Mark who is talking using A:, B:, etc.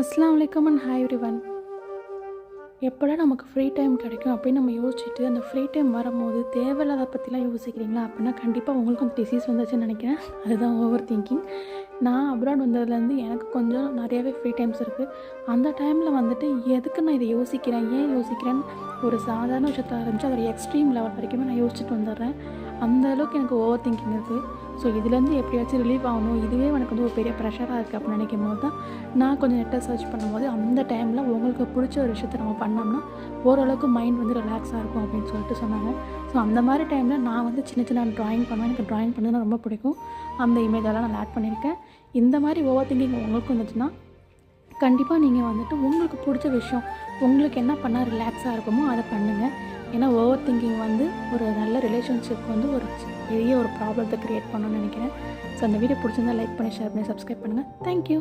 A: அஸ்ஸலாமு அலைக்கும் and hi everyone. எப்போடா நமக்கு ஃப்ரீ டைம் கிடைக்கும் அப்படின்னு நம்ம யோசிச்சுட்டு அந்த ஃப்ரீ டைம் வரும்போது தேவையில்லாத பற்றிலாம் யோசிக்கிறீங்களா அப்படின்னா கண்டிப்பாக உங்களுக்கும் அந்த டிசீஸ் வந்துச்சுன்னு நினைக்கிறேன். அதுதான் ஓவர் திங்கிங். நான் அப்ராட் வந்ததுலேருந்து எனக்கு கொஞ்சம் நிறையாவே ஃப்ரீ டைம்ஸ் இருக்குது. அந்த டைமில் வந்துட்டு எதுக்கு நான் இதை யோசிக்கிறேன், ஏன் யோசிக்கிறேன்னு ஒரு சாதாரண விஷயத்தை ஆரம்பித்து ஒரு எக்ஸ்ட்ரீம் லெவல் வரைக்குமே நான் யோசிச்சுட்டு வந்துடுறேன். அந்த அளவுக்கு எனக்கு ஓவர் திங்கிங் இருக்குது. ஸோ இதுலேருந்து எப்படியாச்சும் ரிலீவ் ஆகணும், இதுவே எனக்கு வந்து ஒரு பெரிய ப்ரெஷராக இருக்குது அப்படின்னு நினைக்கும் போது தான் நான் கொஞ்சம் நெட்டை சர்ச் பண்ணும்போது அந்த டைமில் உங்களுக்கு பிடிச்ச ஒரு விஷயத்தை நம்ம பண்ணோம்னா ஓரளவுக்கு மைண்ட் வந்து ரிலாக்ஸாக இருக்கும் அப்படின்னு சொல்லிட்டு சொன்னாங்க. ஸோ அந்த மாதிரி டைமில் நான் வந்து சின்ன சின்ன ட்ராயிங் பண்ணுவேன். எனக்கு ட்ராயிங் பண்ணதுன்னா ரொம்ப பிடிக்கும். அந்த இமேஜெல்லாம் நான் ஆட் பண்ணியிருக்கேன். இந்த மாதிரி ஓவர் திங்கிங் உங்களுக்கும் இருந்துச்சுன்னா கண்டிப்பாக நீங்கள் வந்துட்டு உங்களுக்கு பிடிச்ச விஷயம், உங்களுக்கு என்ன பண்ணால் ரிலாக்ஸாக இருக்குமோ அதை பண்ணுங்கள். ஏன்னா ஓவர் திங்கிங் வந்து ஒரு நல்ல ரிலேஷன்ஷிப் வந்து ஒரு பெரிய ஒரு ப்ராப்ளத்தை க்ரியேட் பண்ணணும்னு நினைக்கிறேன். ஸோ அந்த வீடியோ பிடிச்சிருந்தா லைக் பண்ணி, ஷேர் பண்ணி, சப்ஸ்கிரைப் பண்ணுங்கள். தேங்க்யூ.